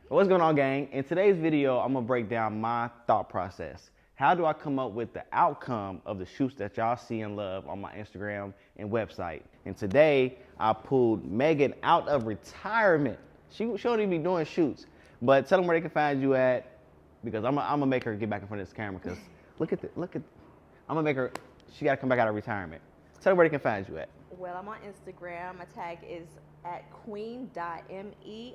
What's going on, gang? In today's video, I'm gonna break down my thought process. How do I come up with the outcome of the shoots that y'all see and love on my Instagram and website? And today, I pulled Megan out of retirement. She don't even be doing shoots, but tell them where they can find you at, because I'm gonna make her get back in front of this camera, because I'm gonna make her, she gotta come back out of retirement. Tell them where they can find you at. Well, I'm on Instagram. My tag is at queen.me__.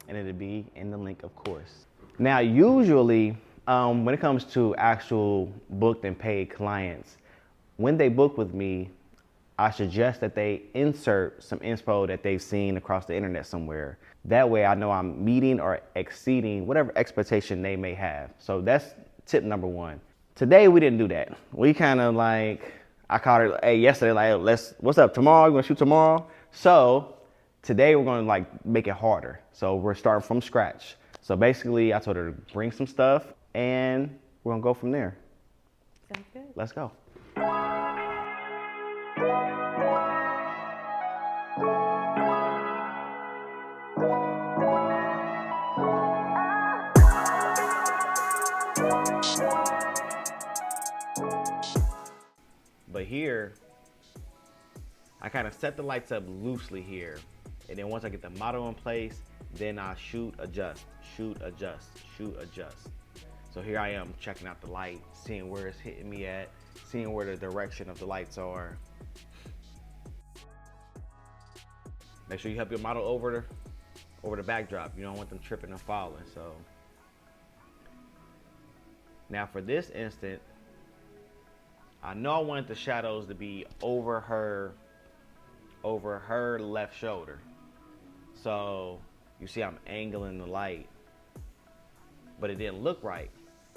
And it'll be in the link, of course. Now, usually, when it comes to actual booked and paid clients, when they book with me, I suggest that they insert some inspo that they've seen across the internet somewhere. That way I know I'm meeting or exceeding whatever expectation they may have. So that's tip number one. Today, we didn't do that. We kind of like, I called her, hey, yesterday, like, what's up, tomorrow? You gonna shoot tomorrow? So today we're gonna like make it harder. So we're starting from scratch. So basically I told her to bring some stuff and we're gonna go from there. Sounds good. Let's go. But here, I kind of set the lights up loosely here. And then once I get the model in place, then I shoot, adjust, shoot, adjust, shoot, adjust. So here I am checking out the light, seeing where it's hitting me at, seeing where the direction of the lights are. Make sure you help your model over the backdrop. You don't want them tripping and falling. So now for this instant, I know I wanted the shadows to be over her left shoulder. So you see I'm angling the light, but it didn't look right.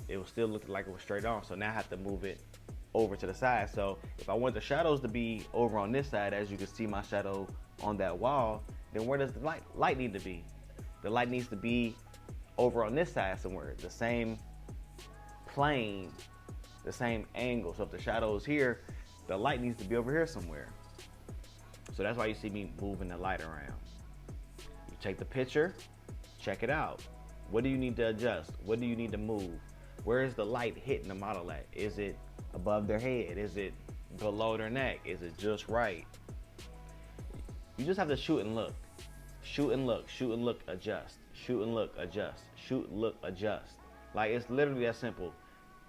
It was still looking like it was straight on. So now I have to move it over to the side. So if I want the shadows to be over on this side, as you can see my shadow on that wall, then where does the light need to be? The light needs to be over on this side somewhere, the same plane, the same angle. So if the shadow is here, the light needs to be over here somewhere. So that's why you see me moving the light around. You take the picture, check it out. What do you need to adjust? What do you need to move? Where is the light hitting the model at? Is it above their head? Is it below their neck? Is it just right? You just have to shoot and look. Shoot and look, shoot and look, adjust. Shoot and look, adjust. Shoot, look, adjust. Like, it's literally that simple.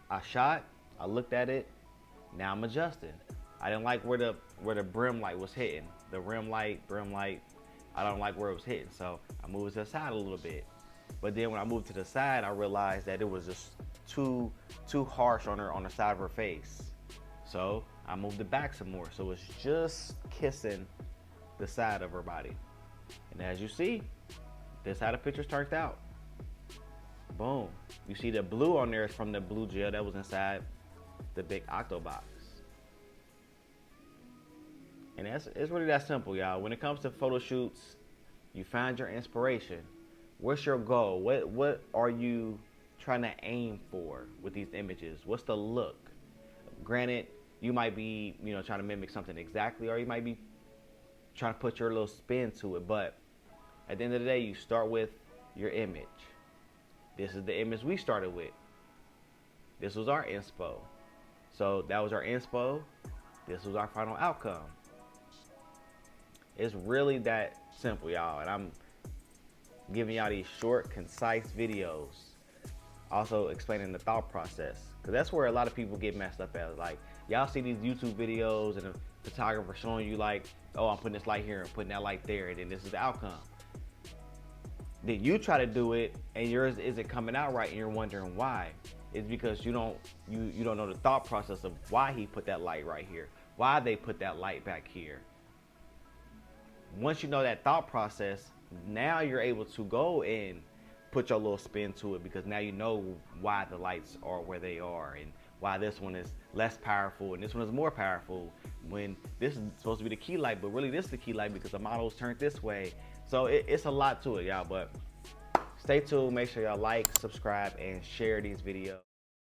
I shot, I looked at it, now I'm adjusting. I didn't like where the brim light was hitting. The rim light, brim light, I don't like where it was hitting. So I moved to the side a little bit. But then when I moved to the side, I realized that it was just too harsh on the side of her face. So I moved it back some more. So it's just kissing the side of her body. And as you see, this is how the pictures turned out. Boom. You see the blue on there is from the blue gel that was inside the big octo box. And it's really that simple, y'all. When it comes to photo shoots, you find your inspiration. What's your goal? What are you trying to aim for with these images? What's the look? Granted, you might be, trying to mimic something exactly, or you might be trying to put your little spin to it. But at the end of the day, you start with your image. This is the image we started with. This was our inspo. So that was our inspo. This was our final outcome. It's really that simple, y'all. And I'm giving y'all these short, concise videos. Also explaining the thought process. Because that's where a lot of people get messed up at. Like, y'all see these YouTube videos and a photographer showing you like, oh, I'm putting this light here and putting that light there, and then this is the outcome. Then you try to do it and yours isn't coming out right and you're wondering why. It's because you don't know the thought process of why he put that light right here, why they put that light back here. Once you know that thought process, now you're able to go and put your little spin to it, because now you know why the lights are where they are and why this one is less powerful and this one is more powerful, when this is supposed to be the key light, but really this is the key light because the model's turned this way. So it's a lot to it, y'all, but stay tuned. Make sure y'all like, subscribe, and share these videos.